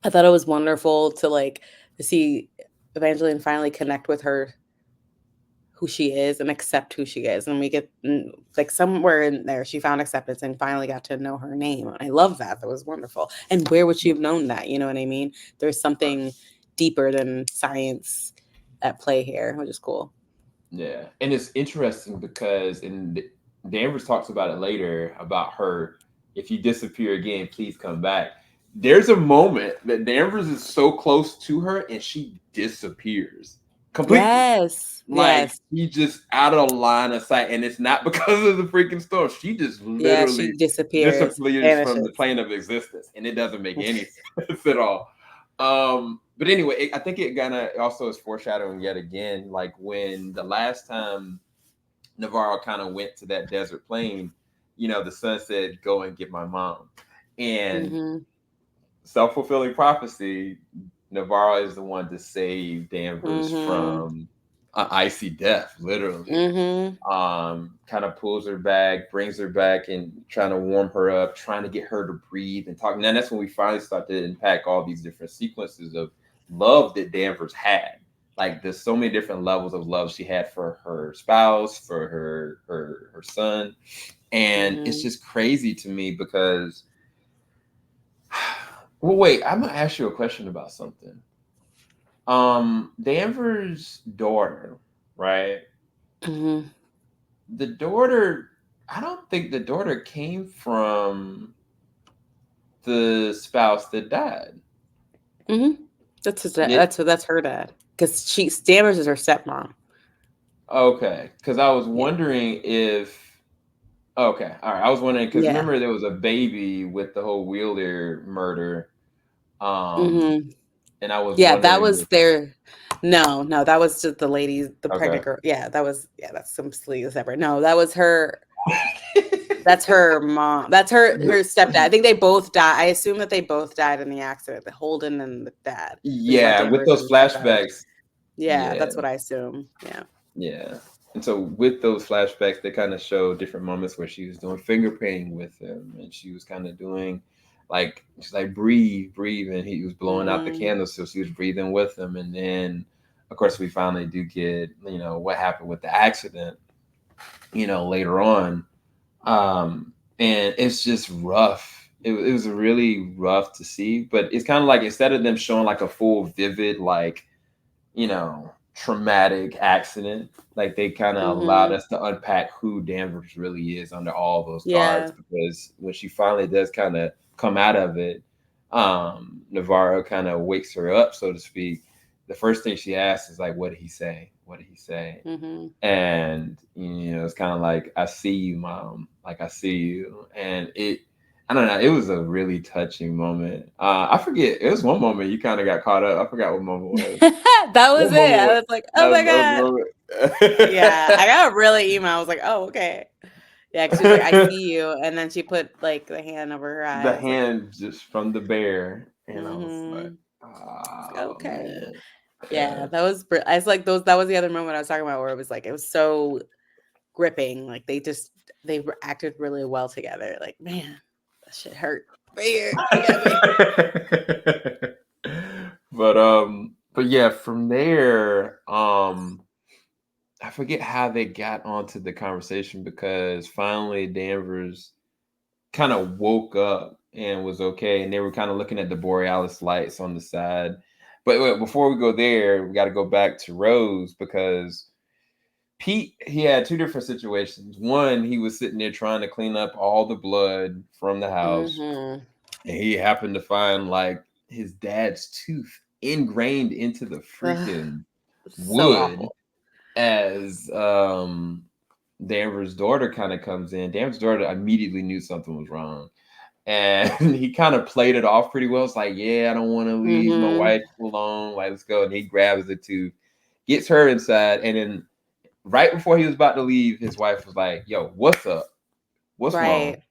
I thought it was wonderful to see Evangeline finally connect with her who she is and accept who she is. And we get like somewhere in there, she found acceptance and finally got to know her name. And I love that. That was wonderful. And where would she have known that? You know what I mean? There's Right. something deeper than science at play here, which is cool. Yeah, and it's interesting because Danvers talks about it later about her. If you disappear again, please come back. There's a moment that Danvers is so close to her and she disappears completely. Yes. Like Yes. she just out of line of sight, and it's not because of the freaking storm. She just Yeah. She literally disappears, disappears from the vanishes. plane of existence, and it doesn't make any sense at all. But anyway, I think it kind of also is foreshadowing yet again, like when the last time Navarro kind of went to that desert plain, the son said, "Go and get my mom," and Mm-hmm. self-fulfilling prophecy, Navarro is the one to save Danvers Mm-hmm. from an icy death, literally. Mm-hmm. Kind of pulls her back, brings her back, and trying to warm her up, trying to get her to breathe and talk. And then that's when we finally start to unpack all these different sequences of love that Danvers had. like there's so many different levels of love she had for her spouse, for her son, and it's Mm-hmm. just crazy to me because. Well, wait, I'm gonna ask you a question about something. Danvers' daughter, right? Mm-hmm. The daughter, I don't think the daughter came from the spouse that died. Mm-hmm. That's his dad. Yeah. That's her dad. Because she Stammers is her stepmom. Okay, because I was Yeah. wondering if. Okay, all right. I was wondering because Yeah. remember there was a baby with the whole Wheeler murder, um, Mm-hmm. and I was Yeah, that wondering was if. their. No, that was just the lady, the Okay. pregnant girl. Yeah, that's completely separate. No, that was her. That's her mom. That's her stepdad. I think they both died. I assume that they both died in the accident. The Holden and the dad, which is why Yeah, with Danvers those is the stepdad. flashbacks. Yeah, Yeah, that's what I assume. Yeah. yeah. And so with those flashbacks, they kind of show different moments where she was doing finger painting with him, and she was kind of doing like she's like breathe, breathe, and he was blowing out the Mm-hmm. candle, so she was breathing with him. And then, of course, we finally do get what happened with the accident, later on. And it's just rough. It was really rough to see, but it's kind of like instead of them showing like a full vivid like traumatic accident. Like they kind of allowed Mm-hmm. us to unpack who Danvers really is under all those Yeah. cards because when she finally does kind of come out of it, Navarro kind of wakes her up, so to speak. The first thing she asks is like, "What did he say? What did he say?" Mm-hmm. And it's kind of like, "I see you, mom. Like I see you," and it. I don't know. It was a really touching moment. I forget. It was one moment you kind of got caught up. I forgot what moment it was. That was What it. moment I was was like, that? oh my Was god. the Yeah, I moment. got really emo. I was like, oh okay. Yeah, 'cause she was like, I see you, and then she put like the hand over her eye. The I was like, hand just from the bear, and I was like, mm-hmm. "Oh Okay. man, Yeah, yeah." that was. I was like those. That was the other moment I was talking about where it was so gripping. Like acted really well together. Like man, that shit hurt. Man, it got me. But yeah, from there, I forget how they got onto the conversation because finally Danvers kind of woke up and was okay, and they were kind of looking at the borealis lights on the side. But wait, before we go there, we got to go back to Rose because Pete, he had two different situations. One, he was sitting there trying to clean up all the blood from the house, Mm-hmm. and he happened to find like his dad's tooth ingrained into the Ugh, freaking so wood awful. as Danvers' daughter kind of comes in. Danvers' daughter immediately knew something was wrong. And he kind of played it off pretty well. It's like, yeah, I don't want to leave my Mm-hmm. wife alone. Like, let's go. And he grabs the tooth, gets her inside, and then right before he was about to leave, his wife was like, "Yo, what's up? What's wrong?" Right.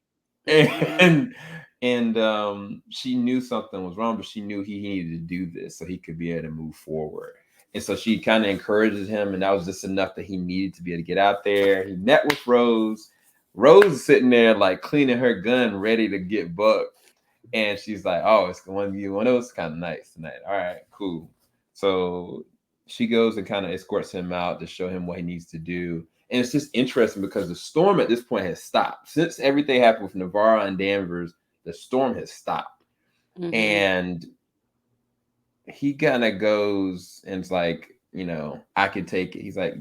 Mm-hmm. And she knew something was wrong, but she knew he needed to do this so he could be able to move forward. And so she kind of encourages him, and that was just enough that he needed to be able to get out there. He met with Rose. Rose is sitting there like cleaning her gun, ready to get bucked. And she's like, "Oh, it's one of you. One of us kind of nice tonight. All right, cool." So she goes and kind of escorts him out to show him what he needs to do. And it's just interesting because the storm at this point has stopped. Since everything happened with Navarro and Danvers, the storm has stopped. Mm-hmm. And he kind of goes and it's like, I can take it. He's like,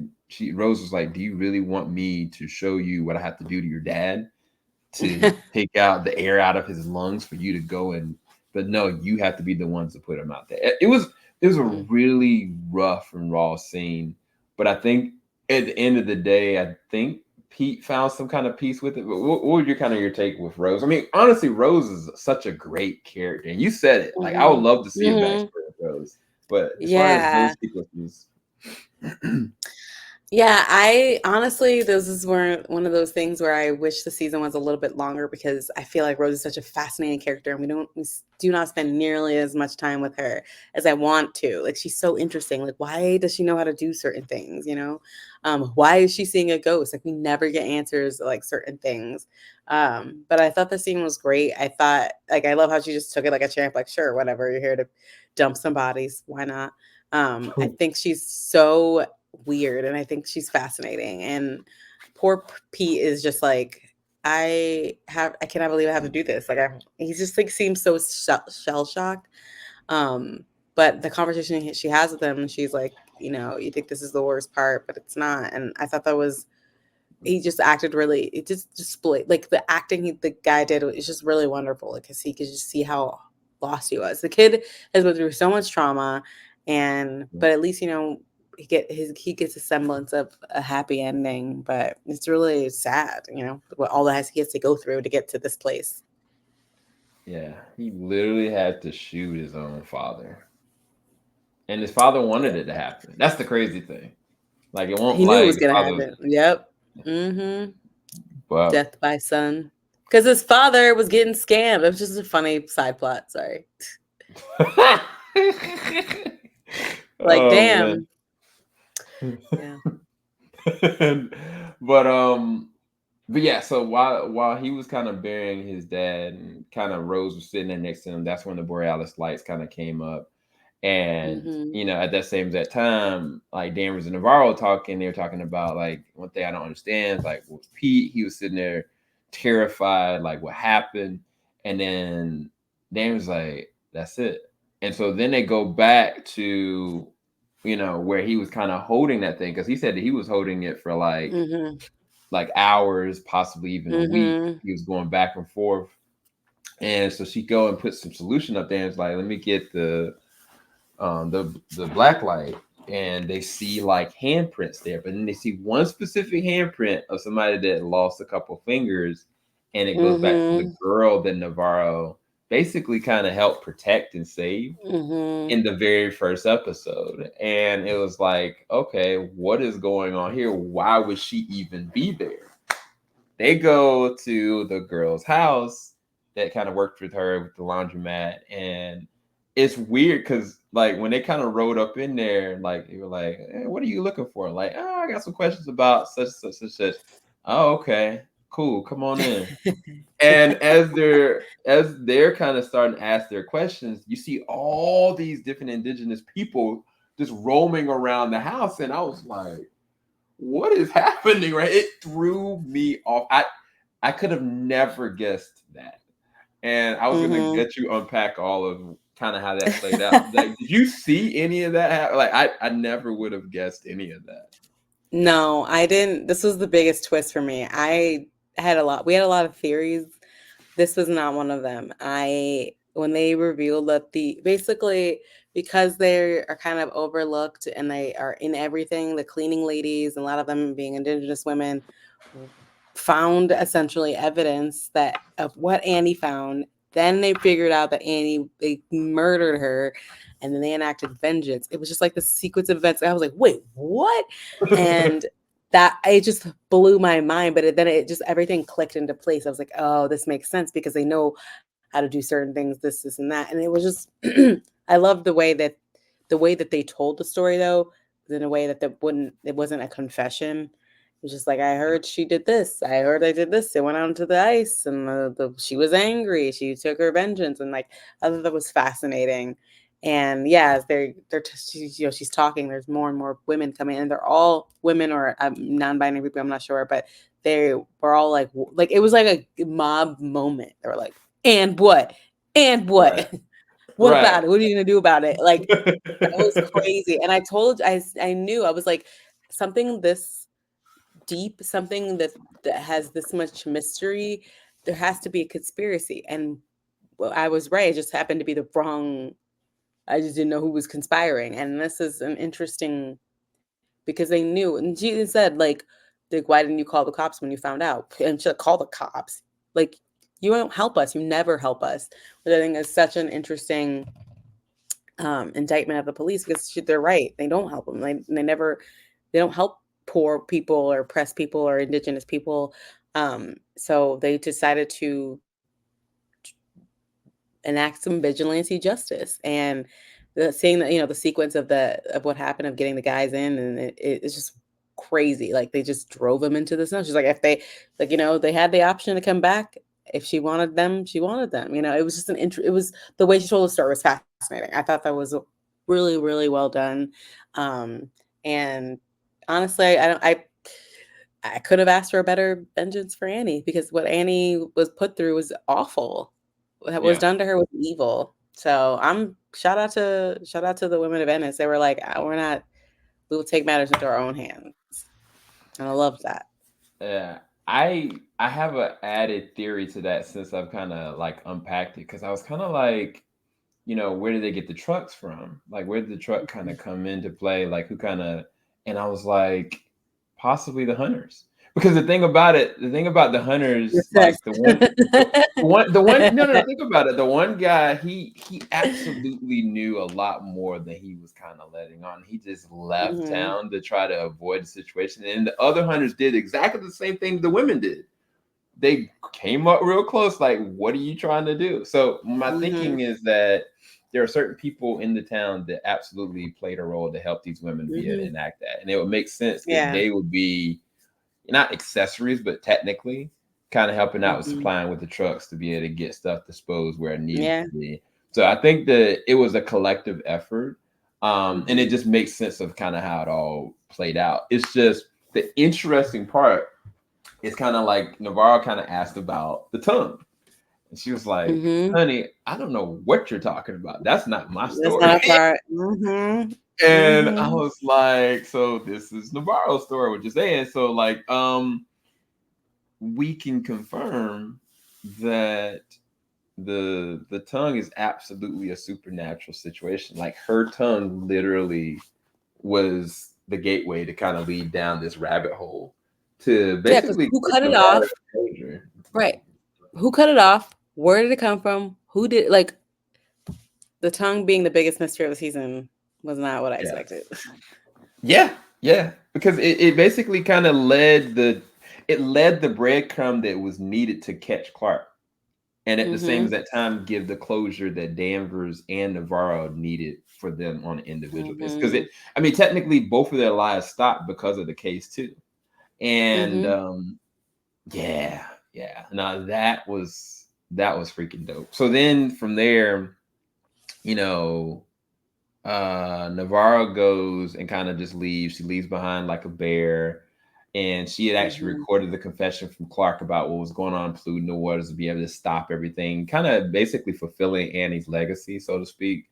Rose was like, "Do you really want me to show you what I have to do to your dad to take out the air out of his lungs for you to go but no, you have to be the ones to put him out there." It was a Mm-hmm. really rough and raw scene, but I think at the end of the day, I think Pete found some kind of peace with it. But what was your take with Rose? I mean, honestly, Rose is such a great character, and you said it. Like, I would Mm-hmm. love to see a Mm-hmm. backstory of Rose, but as far as Yeah. those sequences, Yeah, I honestly, this is one of those things where I wish the season was a little bit longer because I feel like Rose is such a fascinating character, and we do not spend nearly as much time with her as I want to. Like she's so interesting. Like why does she know how to do certain things? Why is she seeing a ghost? Like we never get answers to, like certain things. But I thought the scene was great. I thought like I love how she just took it like a champ. Like sure, whatever, you're here to dump some bodies. Why not? I think she's so weird, and I think she's fascinating. And poor Pete is just like, I cannot believe I have to do this. Like, he just like seems so shell shocked. But the conversation she has with him, she's like, you think this is the worst part, but it's not. And I thought he just acted really, it just displayed like the acting the guy did is just really wonderful, because he could just see how lost he was. The kid has been through so much trauma, but at least he gets a semblance of a happy ending. But it's really sad, what all that he has to go through to get to this place. Yeah, he literally had to shoot his own father, and his father wanted it to happen. That's the crazy thing. Like, it won't He knew it like was his gonna father, happen. Yep. Mm-hmm. but Death by son. Because his father was getting scammed. It was just a funny side plot. Sorry. Like, oh man. damn. Yeah. but but yeah, so while he was kind of burying his dad, and kind of Rose was sitting there next to him, that's when the Borealis lights kind of came up. And Mm-hmm. at that time, like, Danvers and Navarro talking, they were talking about, like, one thing I don't understand is, like, with Pete, he was sitting there terrified, like, what happened. And then Danvers like, that's it. And so then they go back to where he was kind of holding that thing, because he said that he was holding it for Mm-hmm. like hours, possibly even a week. Mm-hmm. He was going back and forth. And so she go and put some solution up there, and it's like, let me get the black light. And they see like handprints there, but then they see one specific handprint of somebody that lost a couple fingers, and it goes back to the Mm-hmm. girl that Navarro basically kind of helped protect and save Mm-hmm. in the very first episode. And it was like, okay, what is going on here? Why would she even be there? They go to the girl's house that kind of worked with her with the laundromat, and it's weird because, like, when they kind of rode up in there, like, they were like, "What are you looking for?" Like, "Oh, I got some questions about such. Oh, okay, cool, come on in." And as they're kind of starting to ask their questions, you see all these different indigenous people just roaming around the house, and I was like, what is happening? Right? It threw me off. I could have never guessed that. And I was gonna Mm-hmm. get you unpack all of kind of how that played out. Like, did you see any of that happen? Like, I never would have guessed any of that. No, I didn't. This was the biggest twist for me. We had a lot of theories. This was not one of them. When they revealed that basically, because they are kind of overlooked and they are in everything, the cleaning ladies, and a lot of them being indigenous women, found essentially evidence of what Annie found. Then they figured out that they murdered her, and then they enacted vengeance. It was just like the sequence of events. I was like, wait, what? And that it just blew my mind. But then it just everything clicked into place. I was like, oh, this makes sense, because they know how to do certain things, this, and that. And it was just, I love the way that they told the story, though, in a way that it wasn't a confession. It was just like, I heard she did this. I heard I did this. They went out into the ice, and she was angry. She took her vengeance, and like, I thought that was fascinating. And yeah, she's talking. There's more and more women coming, and they're all women or non-binary people. I'm not sure, but they were all like it was like a mob moment. They were like, and what, and what, Right. what Right. about it? What are you gonna do about it? Like, that was crazy. And I knew, I was like, something this deep, something that has this much mystery, there has to be a conspiracy. And I was right. It just happened to be the wrong. I just didn't know who was conspiring. And this is an interesting, because they knew. And she even said, like, why didn't you call the cops when you found out? And she call the cops. Like, you don't help us. You never help us. Which I think is such an interesting indictment of the police, because they're right. They don't help them. They don't help poor people or oppressed people or indigenous people. So they decided to enact some vigilante justice. And seeing that, the sequence of what happened, of getting the guys in, and it's just crazy. Like, they just drove them into the snow. She's like, if they, like, they had the option to come back. If she wanted them, she wanted them. It was just it was, the way she told the story was fascinating. I thought that was really, really well done. And honestly, I could have asked for a better vengeance for Annie, because what Annie was put through was awful. What was Yeah. done to her was evil. So I'm shout out to the women of Venice. They were like, we're not, we will take matters into our own hands. And I love that. Yeah. I have a added theory to that since I've kind of like unpacked it because I was kind of like, where did they get the trucks from? Like, where did the truck kind of come into play? Like, who kind of, and I was like, possibly the hunters. Because the thing about the hunters, like no, no, think about it. The one guy, he absolutely knew a lot more than he was kind of letting on. He just left Mhm. town to try to avoid the situation. And the other hunters did exactly the same thing the women did. They came up real close, like, what are you trying to do? So my Mhm. thinking is that there are certain people in the town that absolutely played a role to help these women be able to Mhm. enact that. And it would make sense that Yeah. they would be not accessories, but technically kind of helping out with Mhm. supplying with the trucks to be able to get stuff disposed where it needed Yeah. to be. So I think that it was a collective effort. And it Mhm. just makes sense of kind of how it all played out. It's just the interesting part is kind of like Navarro kind of asked about the tongue. And she was like, Mhm. honey, I don't know what you're talking about. That's not my That's story. not a part. Mhm. And I Mhm. was like, so this is Navarro's story, what you're saying. So like, we can confirm that the tongue is absolutely a supernatural situation. Like her tongue literally was the gateway to kind of lead down this rabbit hole to Yeah, because basically who get cut it Navarro off? exposure. Right. Who cut it off? Where did it come from? Who did, like, the tongue being the biggest mystery of the season was not what I Yeah. expected. Yeah, yeah. Because it basically kind of led the breadcrumb that was needed to catch Clark. And at the same as Mhm. that time, give the closure that Danvers and Navarro needed for them on an individual basis. Because Mhm. I mean, technically, both of their lives stopped because of the case too. And Mhm. yeah, yeah. Now that was freaking dope. So then from there, you know, Navarro goes and kind of just leaves. She leaves behind like a bear. And she had actually Mhm. recorded the confession from Clark about what was going on, polluting the waters to be able to stop everything, kind of basically fulfilling Annie's legacy, so to speak.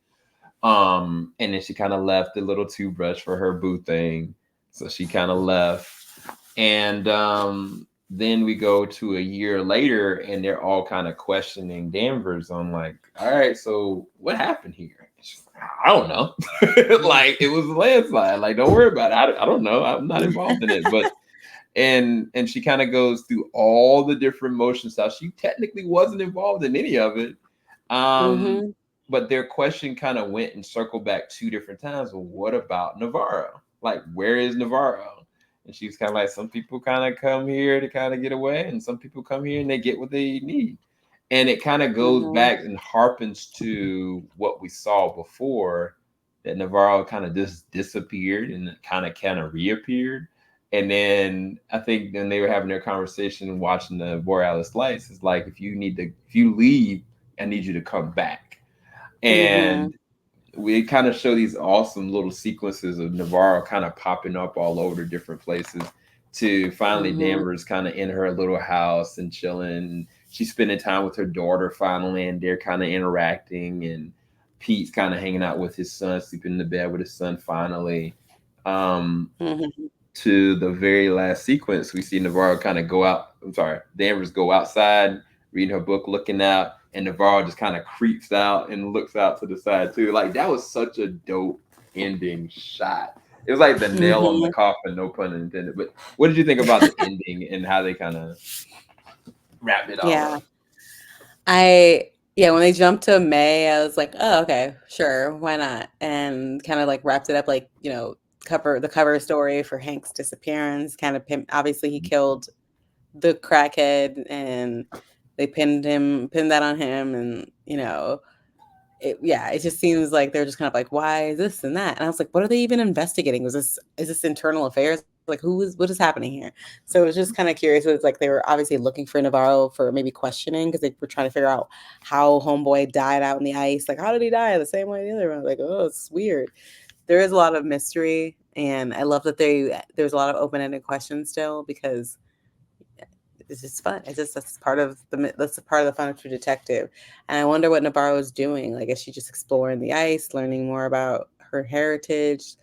And then she kind of left the little toothbrush for her boo thing. So she kind of left. And then we go to a year later and they're all kind of questioning Danvers on like, all right, so what happened here? She's like, I don't know. Like it was a landslide. Like, don't worry about it. I don't know. I'm not involved in it. But and she kind of goes through all the different motions. How she technically wasn't involved in any of it. Um, Mhm. but their question kind of went and circled back two different times. Well, what about Navarro? Like, where is Navarro? And she's kind of like, some people kind of come here to kind of get away, and some people come here and they get what they need. And it kind of goes Mhm. back and harpens to what we saw before, that Navarro kind of just disappeared and kind of reappeared. And then I think when they were having their conversation watching the Borealis lights, it's like, if you leave, I need you to come back. Mhm. And we kind of show these awesome little sequences of Navarro kind of popping up all over the different places to finally Mhm. Danvers kind of in her little house and chilling. She's spending time with her daughter finally, and they're kind of interacting. And Pete's kind of hanging out with his son, sleeping in the bed with his son finally. Um, Mhm. to the very last sequence, we see Navarro kind of go out. I'm sorry, Danvers go outside, reading her book, looking out, and Navarro just kind of creeps out and looks out to the side too. Like that was such a dope ending shot. It was like the nail on the Mhm. coffin, no pun intended. But what did you think about the ending and how they kind of wrapped it all Yeah. up? Yeah, when they jumped to May, I was like, oh, okay, sure, why not? And kind of like wrapped it up, like, cover story for Hank's disappearance. Kind of obviously he killed the crackhead, and they pinned that on him, and it just seems like they're just kind of like, why is this and that? And I was like, what are they even investigating? Is this internal affairs like, what is happening here? So it was just kind of curious. It was like they were obviously looking for Navarro for maybe questioning because they were trying to figure out how homeboy died out in the ice. Like, how did he die the same way the other one? Like, oh, it's weird. There is a lot of mystery, and I love that there's a lot of open-ended questions still because it's just fun. It's just that's part of the fun of True Detective. And I wonder what Navarro is doing. Like, is she just exploring the ice, learning more about her heritage,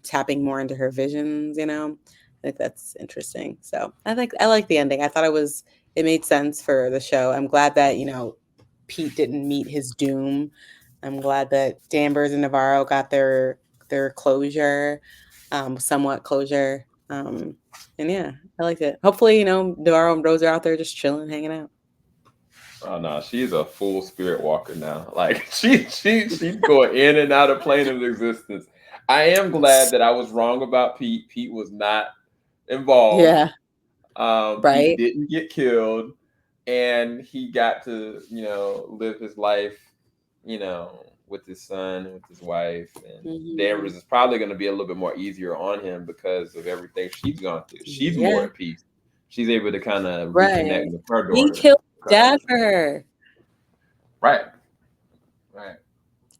tapping more into her visions? I think that's interesting. So I like the ending. I thought it made sense for the show. I'm glad that Pete didn't meet his doom. I'm glad that Danvers and Navarro got their closure, somewhat closure. And yeah, I liked it. Hopefully, Navarro and Rose are out there just chilling, hanging out. Oh no, she's a full spirit walker now. Like she's going in and out of plane of existence. I am glad that I was wrong about Pete. Pete was not involved. Yeah, Pete right. didn't get killed, and he got to live his life, with his son, with his wife, and Mm-hmm. Danvers is probably going to be a little bit more easier on him because of everything she's gone through. She's more Yeah, at peace. She's able to kind of reconnect right. with her He daughter. killed dad for her. Right, right.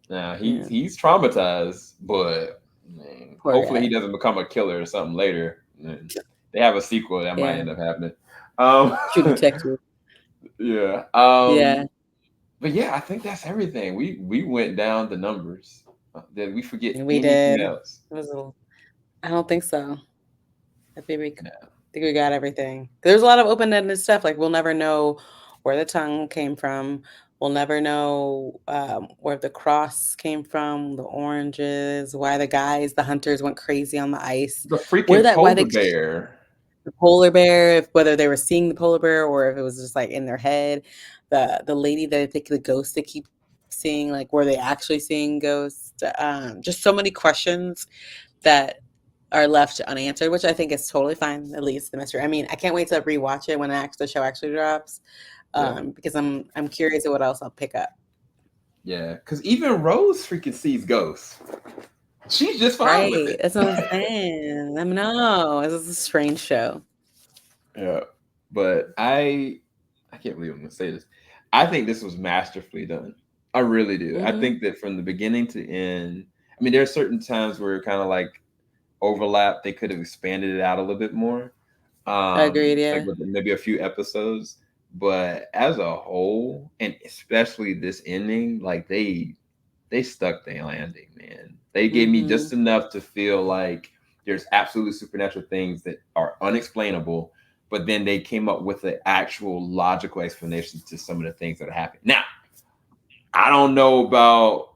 Now Yeah, he's traumatized, but man, poor hopefully he guy. doesn't become a killer or something later. And they have a sequel that might Yeah, end up happening. Um, True Detective. yeah. Yeah, But yeah, I think that's everything. We went down the numbers. Did we forget we anything did. else? It was a little. I don't think so. Yeah. I think we got everything. There's a lot of open-ended stuff. Like we'll never know where the tongue came from. We'll never know where the cross came from, the oranges, why the hunters went crazy on the ice, The freaking why polar they bear. the polar bear, whether they were seeing the polar bear or if it was just like in their head. The lady that I think the ghosts they keep seeing, like were they actually seeing ghosts? Just so many questions that are left unanswered, which I think is totally fine. At least the mystery. I mean, I can't wait to rewatch it when the show actually drops, Yeah. because I'm curious at what else I'll pick up. Yeah. Because even Rose freaking sees ghosts. She's just fine with Right, it. that's what I'm saying. I mean, no, this is a strange show. Yeah. But I can't believe I'm gonna say this. I think this was masterfully done. I really do. I Mm-hmm. think that from the beginning to end, I mean, there are certain times where it kind of like overlap. They could have expanded it out a little bit more. Agreed. Like Yeah. with maybe a few episodes. But as a whole, and especially this ending, like they stuck the landing, man. They gave me Mm-hmm. just enough to feel like there's absolutely supernatural things that are unexplainable, but then they came up with the actual logical explanations to some of the things that are happening. Now, I don't know about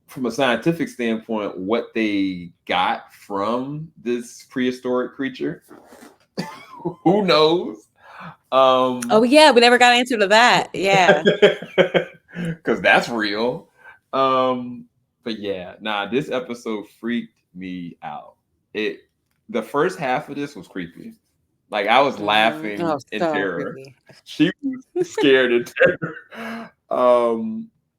from a scientific standpoint what they got from this prehistoric creature. Who knows? Oh Um, yeah, we never got an answer to that. Yeah. because that's real. Um, but yeah, nah, this episode freaked me out. It the first half of this was creepy. Like I was Mm-hmm. laughing Oh, in so terror. creepy. She was scared in terror.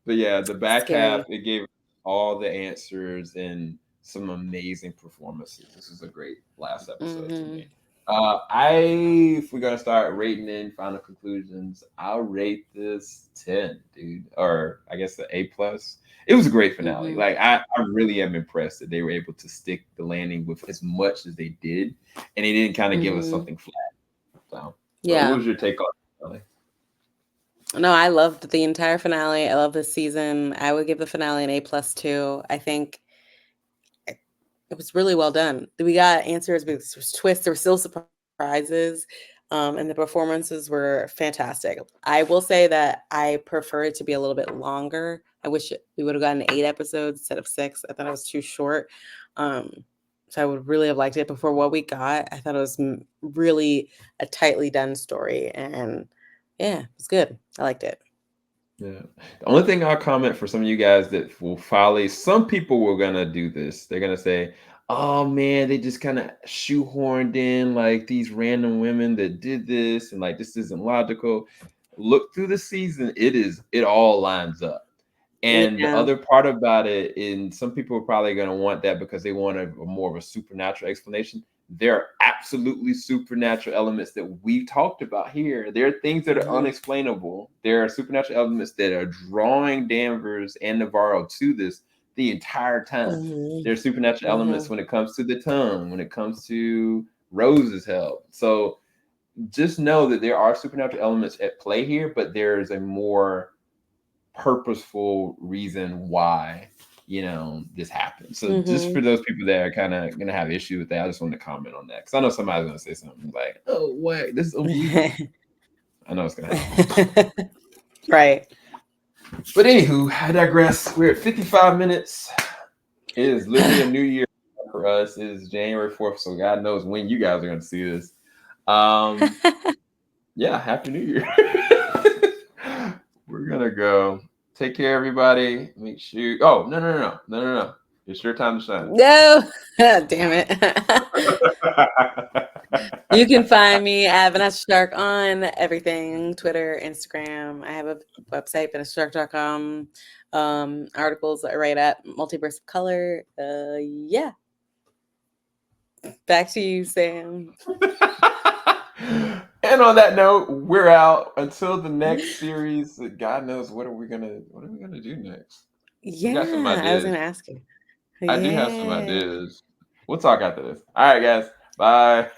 But yeah, the back half Scary. it gave all the answers and some amazing performances. This is a great last episode to Mm-hmm. me. If we're gonna start rating in final conclusions, I'll rate this 10, dude, or I guess the A+. It was a great finale. Mm-hmm. Like I really am impressed that they were able to stick the landing with as much as they did, and they didn't kind of give us Mm-hmm. something flat. So, what Yeah. was your take on it, Ellie? No, I loved the entire finale. I love this season. I would give the finale an A+ too. I think it was really well done. We got answers, but there was twists. There were still surprises, and the performances were fantastic. I will say that I prefer it to be a little bit longer. I wish we would have gotten 8 episodes instead of 6. I thought it was too short. Um, so I would really have liked it. But for what we got, I thought it was really a tightly done story, and yeah, it was good. I liked it. Yeah. The only thing I'll comment for some of you guys that will follow, some people were gonna do this. They're gonna say, "Oh man, they just kind of shoehorned in like these random women that did this, and like this isn't logical." Look through the season; it all lines up. And the Yeah. other part about it, and some people are probably gonna want that because they want a more of a supernatural explanation. there are absolutely supernatural elements that we've talked about here. There are things that are unexplainable. There are supernatural elements that are drawing Danvers and Navarro to this the entire time. There are supernatural elements when it comes to the tongue, when it comes to Rose's help. So just know that there are supernatural elements at play here, but there's a more purposeful reason why this happened. So just for those people that are kind of gonna have issue with that, I just want to comment on that because I know somebody's gonna say something like, "Oh, wait, this is unbelievable." I know it's gonna happen. Right. But anywho, I digress. We're at 55 minutes. It is literally a new year for us. It is January 4th, so God knows when you guys are gonna see this. Yeah, Happy New Year. We're gonna go. Take care, everybody. Make sure. Oh, no. It's your time to shine. No, damn it. You can find me at Vanessa Shark on everything, Twitter, Instagram. I have a website, vanessashark.com. Articles I write at Multiverse of Color. Yeah. Back to you, Sam. And on that note, we're out until the next series. God knows what are we gonna do next. Yeah, We got some ideas. I was gonna ask you. I do have some ideas. We'll talk after this. All right, guys. Bye.